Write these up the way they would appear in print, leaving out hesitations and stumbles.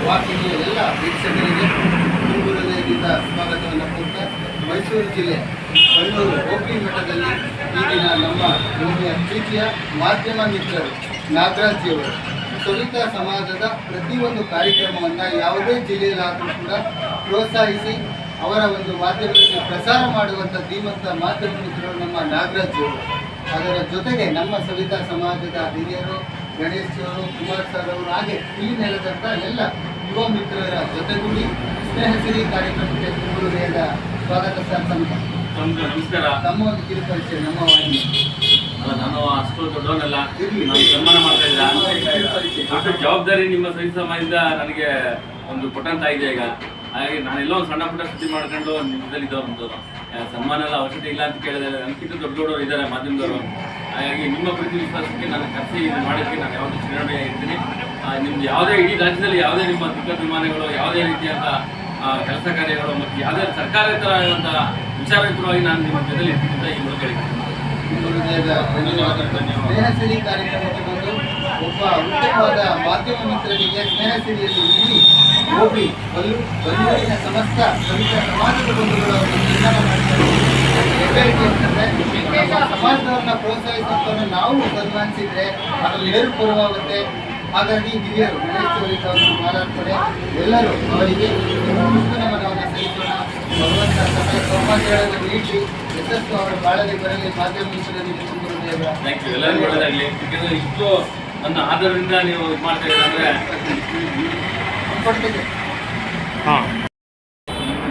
ವಾಹಿನಿಯ ಎಲ್ಲ ವೀಕ್ಷಕರಿಗೆ ತುಂಬು ಹೃದಯದಿಂದ ಸ್ವಾಗತವನ್ನು ಕೊಡ್ತಾ ಮೈಸೂರು ಜಿಲ್ಲೆ ಬಳ್ಳೂರು ಹೋಬಳಿ ಮಠದಲ್ಲಿ ಈ ದಿನ ನಮ್ಮ ಭೂಮಿಯ ಪ್ರೀತಿಯ ಮಾಧ್ಯಮ ಮಿತ್ರರು ನಾಗರಾಜ್ಜಿಯವರು ಸವಿತಾ ಸಮಾಜದ ಪ್ರತಿಯೊಂದು ಕಾರ್ಯಕ್ರಮವನ್ನು ಯಾವುದೇ ಜಿಲ್ಲೆಯಲ್ಲಾದರೂ ಕೂಡ ಪ್ರೋತ್ಸಾಹಿಸಿ ಅವರ ಒಂದು ಮಾಧ್ಯಮದಲ್ಲಿ ಪ್ರಸಾರ ಮಾಡುವಂಥ ಧೀಮಂತ ಮಾಧ್ಯಮ ಮಿತ್ರರು ನಮ್ಮ ನಾಗರಾಜ್ಜಿಯವರು. ಅದರ ಜೊತೆಗೆ ನಮ್ಮ ಸವಿತಾ ಸಮಾಜದ ಹಿರಿಯರು ಗಣೇಶ್ ಅವರು, ಕುಮಾರ್ ಸರ್ ಅವರು, ಹಾಗೆ ಇಲ್ಲಿ ನೆಲೆದಂಥ ಎಲ್ಲ ಯುವ ಮಿತ್ರರ ಜೊತೆಗೂಡಿ ಸ್ನೇಹಸಿರಿ ಕಾರ್ಯಕ್ರಮಕ್ಕೆ ಹೃದಯದ ಸ್ವಾಗತ ಸರ್. ನಮಸ್ಕಾರ. ನಮ್ಮ ಒಂದು ಕಿರುಪರಿಚಯ ನಮ್ಮ ವಾಹಿನಿ. ನಾನು ಅಷ್ಟು ದೊಡ್ಡವನಲ್ಲ, ಸನ್ಮಾನ ಮಾಡ್ತಾ ಇದ್ದ ಜವಾಬ್ದಾರಿ ನಿಮ್ಮ ಸವಿತಾ ಸಮಾಜದಿಂದ ನನಗೆ ಒಂದು ಕೊಟ್ಟಂತ ಇದೆ. ಈಗ ಹಾಗಾಗಿ ನಾನೆಲ್ಲೋ ಒಂದು ಸಣ್ಣ ಪುಟ್ಟ ಸುದ್ದಿ ಮಾಡ್ಕೊಂಡು ನಿಮ್ಮದಲ್ಲಿದ್ದವರು ಸನ್ಮಾನ ಎಲ್ಲ ಅವಶ್ಯಕತೆ ಇಲ್ಲ ಅಂತ ಕೇಳಿದ್ರೆ ನನಗಿಂತ ದೊಡ್ಡ ದೊಡ್ಡವರು ಇದ್ದಾರೆ ಮಾಧ್ಯಮದವರು. ಹಾಗಾಗಿ ನಿಮ್ಮ ಪ್ರೀತಿ ವಿಶ್ವಾಸಕ್ಕೆ ನಾನು ಕರೆಸಿ ಮಾಡೋಕ್ಕೆ ನಾನು ಯಾವುದು ಚಿರಋಣಿ ಇರ್ತೀನಿ. ನಿಮ್ದು ಯಾವುದೇ ಇಡೀ ರಾಜ್ಯದಲ್ಲಿ ಯಾವುದೇ ನಿಮ್ಮ ದಿಗ್ಗಜ ವಿಮಾನಗಳು, ಯಾವುದೇ ರೀತಿಯಾದ ಕೆಲಸ ಕಾರ್ಯಗಳು ಮತ್ತು ಯಾವುದೇ ಸರ್ಕಾರೇತರ ವಿಚಾರಯುತವಾಗಿ ನಾನು ನಿಮ್ಮ ಜೊತೆಲಿ ಇರ್ತಿದ್ದ ಈ ಮೂಲಕ ಸ್ನೇಹಸಿರಿ ಕಾರ್ಯಕ್ರಮಕ್ಕೆ ಬಂದು ಒಬ್ಬ ಉತ್ತಮವಾದ ಮಾಧ್ಯಮ ಮಿತ್ರರಿಗೆ ಸ್ನೇಹಸಿರಿಯಲ್ಲಿ ಇಡೀ ಹೋಬಳಿ ಬಳ್ಳೂರಿನ ಸಮಸ್ತ ಸವಿತಾ ಸಮಾಜದ ಬಂಧುಗಳು ನಿರ್ಮಾಣ ಮಾಡ್ತಾರೆ. ಸಮಾಜದವ್ರನ್ನ ಪ್ರೋತ್ಸಾಹಿಸೋದನ್ನು ನಾವು ಸನ್ಮಾನಿಸಿದ್ರೆ ಅದರಲ್ಲಿ ಏರುಪೂರ್ವವಾಗುತ್ತೆ. ಹಾಗಾಗಿ ಹಿರಿಯರು ಗಣೇಶ್ ಅವರು ಮಾತಾಡ್ತಾರೆ. ಎಲ್ಲರೂ ಅವರಿಗೆ ಪುಷ್ಪ ನಮನವನ್ನು ಸಲ್ಲಿಸೋಣ. ಭಗವಂತ ಸಕಲ ಸೌಭಾಗ್ಯಗಳನ್ನು ನೀಡಿ ಯಶಸ್ಸು ಅವರ ಬಾಳಲಿ ಬರಲಿ. ಮಾಧ್ಯಮ ಮಿತ್ರರಿಗೆ ತುಂಬ ಎಲ್ಲರಿಗೂ ಒಳ್ಳೆಯದಾಗಲಿ. ಯಾಕೆಂದರೆ ಇಷ್ಟು ನನ್ನ ಆಧಾರದಿಂದ ನೀವು ಇದು ಮಾಡ್ತಾ ಇದ್ದಾರೆ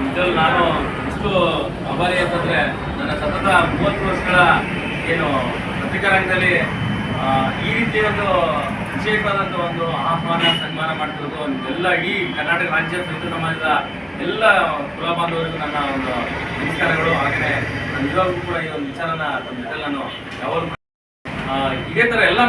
ಇದರಲ್ಲಿ ನಾನು ಇಷ್ಟು ಅಭಾರಿ ಅಂತಂದರೆ ನನ್ನ ಸತತ 30 ವರ್ಷಗಳ ಏನು ಪತ್ರಿಕಾರಂಗದಲ್ಲಿ ಈ ರೀತಿ ಒಂದು ವಿಶೇಷವಾದಂಥ ಒಂದು ಆಹ್ವಾನ ಸನ್ಮಾನ ಮಾಡ್ತಿರೋದು ಎಲ್ಲ ಇಡೀ ಕರ್ನಾಟಕ ರಾಜ್ಯ ಸವಿತಾ ಸಮಾಜದ ಎಲ್ಲ ಕುಲ ಬಾಂಧವರಿಗೂ ನನ್ನ ಒಂದು ನಮಸ್ಕಾರಗಳು. ಹಾಗೆಯೇ ನಾನು ಇವಾಗೂ ಕೂಡ ಈ ಒಂದು ವಿಚಾರನ ತಮ್ಮ ಜೊತೆ ನಾನು ಯಾವಾಗಲೂ ಇದೇ ಥರ ಎಲ್ಲ